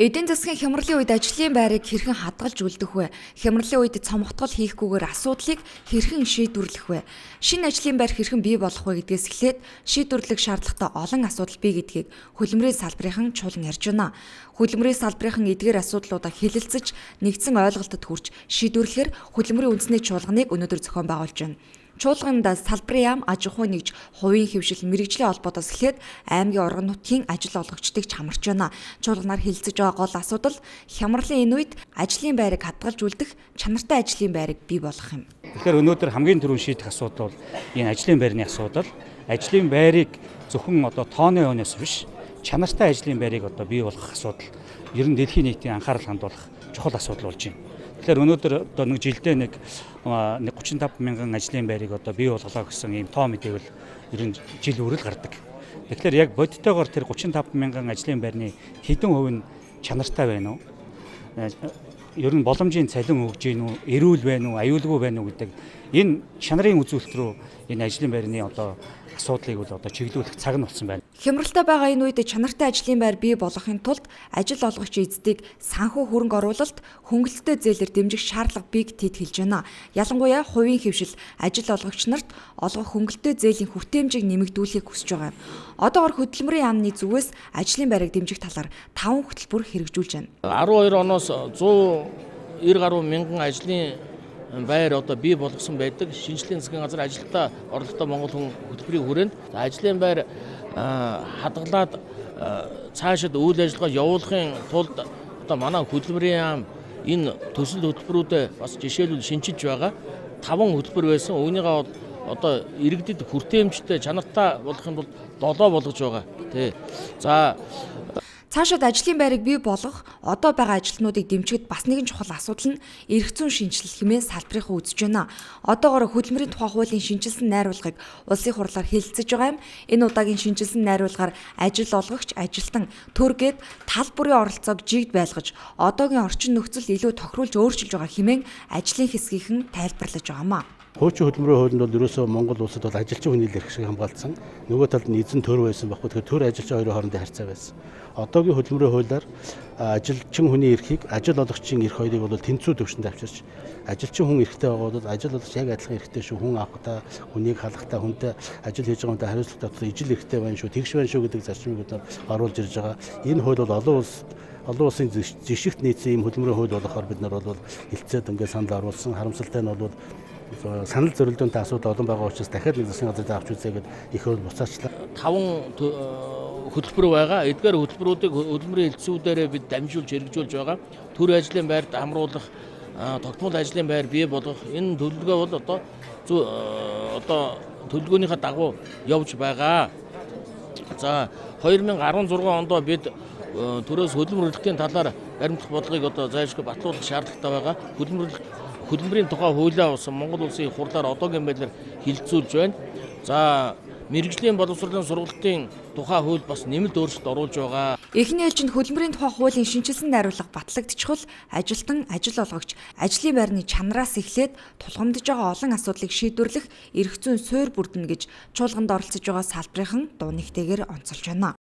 Эдийн засгийн хямралын үед ажлын байрыг хэрхэн хадгалж үлдэх вэ? Хямралын үед цомогтгол хийхгүйгээр асуудлыг хэрхэн шийдвэрлэх вэ? Шинэ ажлын байр хэрхэн бий болох вэ гэдгээс эхлээд шийдвэрлэх шаардлагатай олон асуудал бий гэдгийг хөдөлмөрийн салбарын чуулган ярьж байна. Хөдөлмөрийн салбарын эдгээр асуудлуудаа хэлэлцэж нэгдсэн ойлголтод хүрч шийдвэрлэхээр хөдөлмөрийн үндэсний чуулганыг өнөөдөр зохион байгуулж байна. Чуулганд салбарын яам аж ахуй нэгж хувийн хэвшил мэрэгжлийн холбоотоос эхлээд аймгийн орон нутгийн ажил олгогчдыг хамарч байна. Чуулганаар хэлэлцэж байгаа гол асуудал хямралын энэ үед ажлын байрыг хадгалж үлдэх чанартай ажлын байрыг бий болгох юм. Тэгэхээр өнөөдөр хамгийн түрүүнд шийдэх асуудал бол энэ ажлын байрны асуудал. Ажлын байрыг зөвхөн тооны өнөөс биш чанартай ажлын байрыг бий болгох асуудал. Ер нь дэлхийн нийтийн анхаарал хандуулах чухал асуудал болж байна. Тэгэхээр өнөөдөр нэг жилдээ нэг 35 мянган ажлын байрыг бий болголоо гэсэн ийм тоо мэдээвэл ер нь жил үрэл гардаг. Тэгэхээр яг бодиттойгоор тэр 35 мянган ажлын байрны хэдэн хувь нь чанартай байна уу? Ер нь боломжийн цалин өгж гин үү, эрүүл байна уу, аюулгүй байна уу гэдэг энэ чанарын үзүүлэлт рүү энэ ажлын байрны асуудлыг бол чиглүүлэх цаг нь болсон байна. Хямралтай байгаа энэ үед чанартай ажлын байр бий болгохын тулд ажил олгогч эздийг санхүү хөрөнгө оруулалт, хөнгөлөлттэй зээлээр дэмжих шаардлага бийг тэд хэлж байна. Ялангуяа хувийн хэвшил ажил олгогч нарт олгох хөнгөлөлттэй зээлийн хүртээмжийг нэмэгдүүлэхийг хүсэж байгаа юм. Одоогоор хөдөлмөрийн яамны зүгээс ажлын байрыг дэмжих талаар 5 хөтөлбөр хэрэгжүүлж байна. 12 оноос 190 гаруй мянган ажлын байр бий болгосон байдаг. Шинжлэлийн засгийн газар ажилдаа орлоготой Монгол хүн хөтөлбөрийн хүрээнд ажлын байр хадгалаад цаашид үйл ажиллагаа явуулахын тулд манай хөтөлбөрийн яам энэ төсөл хөтөлбөрүүдэд бас жишээлбэл шинжилж байгаа 5 хөтөлбөр байсан. Үүнийгээ иргэдэд хүртээмжтэй чанартай болгохын тулд 7 болгож байгаа. За цаашид ажлын байрыг бий болгох одоо байгаа ажилтнуудыг дэмжихэд бас нэгэн чухал асуудал нь эрх зүйн шинжилэл хэмээн салбарынхаа үзэж байна. Одоогоор хөдөлмөрийн тухай хуулийн шинжилсэн найруулгыг улсын хурлаар хэлэлцэж байгаа юм. Энэ удаагийн шинжилсэн найруулгаар ажил олгогч, ажилтан, төргээд тал бүрийн оролцоог жигд байлгаж, одоогийн орчин нөхцөл илүү тохируулж өөрчилж байгаа хэмээн ажлын хэсгийнхэн тайлбарлаж байгаамаа. Хуучин хөдөлмөрийн хуулинд бол ерөөсөө Монгол улсад бол ажилчин хүний эрх шиг хамгаалсан. Нөгөө талд нь эзэн төр байсан байхгүй. Тэгэхээр төр ажилчин хоёрын хоорондын харьцаа байсан. Одоогийн хөдөлмөрийн хуулиар ажилчин хүний эрхийг ажил олгогчийн эрх хоёрыг бол тэнцүү төвшөнд авчирч ажилчин хүн эрхтэй байгаа бол ажил олгогч яг адилхан эрхтэй шүү. Хүн авахтаа, хүнийг халахтаа, хүнтэй ажил хийж байгаа хүнтэй хариуцлагатай дотор ижил эрхтэй байна шүү. Тэгш байна шүү гэдэг зарчмыг оруулж ирж байгаа. Энэ хууль бол олон улсын зэвсэгт нийцсэн ийм хөдөлмөрийн хууль болохоор бид нар бол хэлцээд ингээд санал оруулсан. Харамсалтай нь бол санал зөрөлдөөнтэй асуудал олон байгаа учраас дахиад нэг засгийн газар авч үзээгээд их хөл буцаачлаа. 5 хөтөлбөр байгаа. Эдгээр хөтөлбөрүүдийг хөдөлмөрийн хэлтсүүдээр бид дамжуулж хэрэгжүүлж байгаа. Төр ажлын байрт хамруулах, тогтмол ажлын байр бий болгох энэ төлөвлөгөө бол төлөвлөгөөнийхөө дагуу явж байгаа. За 2016 онд бид төрөөс хөдөлмөр эрхтийн талаар баримтлах бодлогыг зайлшгүй батлуулах шаардлагатай байгаа. Хөдөлмөрийн тухай хуулиа болсон Монгол улсын хурлаар одоогийн байдлаар хэлэлцүүлж байна. За мэрэгжлийн боловсролын сургалтын тухай хууль бас нэмэлт өөрчлөлт оруулж байгаа. Эхний ээлжинд хөдөлмөрийн тухай хуулийн шинжилсэн найруулга батлагдчихвал ажилтан, ажил олгогч, ажлын байрны чанараас эхлээд тулгамдж байгаа олон асуудлыг шийдвэрлэх эрх зүйн суурь бүрдэнэ гэж чуулганд оролцож байгаа салбарынхан дуу нэгтэйгээр онцолж байна.